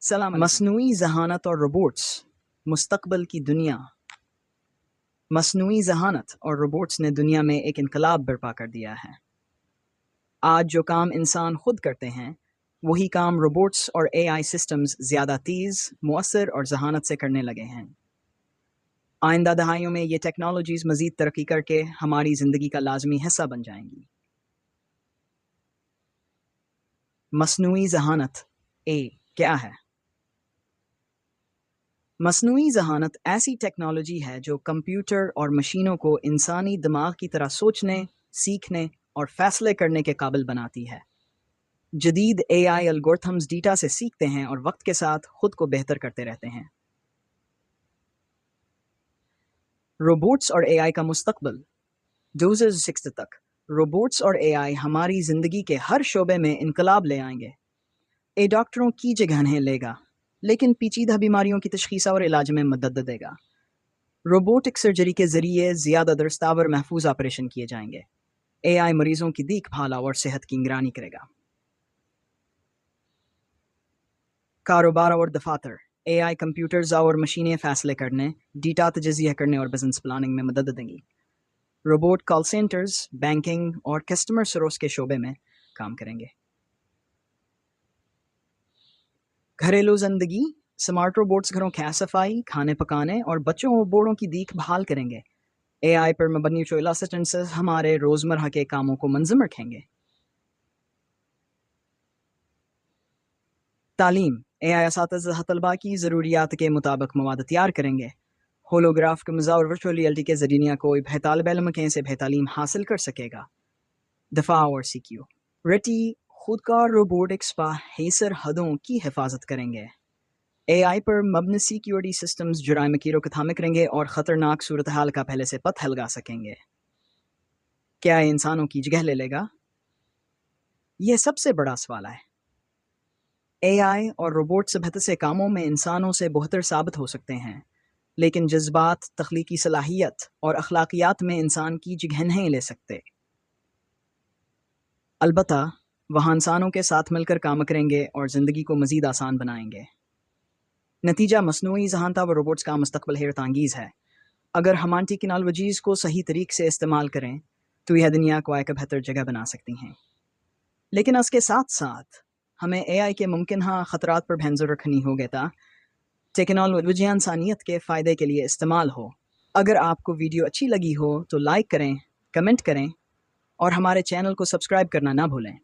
सलाम अलैकुम। मसनूई ज़हानत और रोबोट्स मुस्तकबिल की दुनिया। मसनूई ज़हानत और रोबोट्स ने दुनिया में एक इनकलाब बर्पा कर दिया है। आज जो काम इंसान खुद करते हैं वही काम रोबोट्स और एआई सिस्टम्स ज़्यादा तेज़, मुअस्सर और ज़हानत से करने लगे हैं। आइंदा दहाइयों में ये टेक्नोलॉजीज़ मज़ीद तरक्की करके हमारी ज़िंदगी का लाजमी हिस्सा बन जाएंगी। मसनूई ज़हानत क्या है? मसनूई ज़हानत ऐसी टेक्नोलॉजी है जो कंप्यूटर और मशीनों को इंसानी दिमाग की तरह सोचने, सीखने और फैसले करने के काबिल बनाती है। जदीद एआई एल्गोरिथम्स डेटा से सीखते हैं और वक्त के साथ खुद को बेहतर करते रहते हैं। रोबोट्स और एआई का मुस्तकबिल। 2060 तक रोबोट्स और एआई हमारी ज़िंदगी के हर शोबे में इनकलाब ले आएंगे। ए डॉक्टरों की जगह नहीं लेगा, लेकिन पेचीदा बीमारियों की तशखीस और इलाज में मदद देगा। रोबोटिक सर्जरी के ज़रिए ज़्यादा दरस्तावर महफूज ऑपरेशन किए जाएंगे। एआई मरीजों की देखभाल और सेहत की निगरानी करेगा। कारोबार और दफातर। एआई कंप्यूटर्स और मशीनें फैसले करने, डेटा तजज़िया करने और बिजनेस प्लानिंग में मदद देंगी। रोबोट कॉल सेंटर्स, बैंकिंग और कस्टमर सर्विस के शोबे में काम करेंगे। घरेलू जिंदगी। स्मार्ट रोबोट्स घरों की सफाई, खाने पकाने और बच्चों और बूढ़ों की देखभाल करेंगे। एआई पर मबनी चोइल असिस्टेंट्स हमारे रोज़मर्रा के कामों को मंजम रखेंगे। तालीम। एआई असातिज़ा तलबा की ज़रूरियात के मुताबिक मवाद तैयार करेंगे। होलोग्राफ के मज़ा और वर्चुअल रियलिटी के ज़रिए कोई भी तालिब इल्म से बेहतालीम हासिल कर सकेगा। दफा और सीक्यू। रेटी खुदकार रोबोटिक्स पर हैसर हदों की हिफाजत करेंगे। एआई पर मबनी सिक्योरिटी सिस्टम्स जुराइम की रोकथाम करेंगे और ख़तरनाक सूरत हाल का पहले से पता लगा सकेंगे। क्या ये इंसानों की जगह ले लेगा? यह सबसे बड़ा सवाल है। एआई और रोबोट सभ्यता से कामों में इंसानों से बेहतर साबित हो सकते हैं, लेकिन जज्बात, तख्लीकी सलाहियत और अखलाकियात में इंसान की जगह नहीं ले सकते। अलबत्ता वहाँ इंसानों के साथ मिलकर काम करेंगे और ज़िंदगी को मज़ीद आसान बनाएंगे। नतीजा मसनूई ज़हानत व रोबोट्स का मुस्तकबिल हैरत-अंगीज़ है। अगर हमारी टेक्नोलॉजीज़ को सही तरीके से इस्तेमाल करें तो यह दुनिया को एक बेहतर जगह बना सकती हैं। लेकिन इसके साथ साथ हमें एआई के मुमकिन ख़तरात पर भी नज़र रखनी होगी ताकि टेक्नोलॉजी इंसानियत के फ़ायदे के लिए इस्तेमाल हो। अगर आपको वीडियो अच्छी लगी हो तो लाइक करें, कमेंट करें और हमारे चैनल को सब्सक्राइब करना ना भूलें।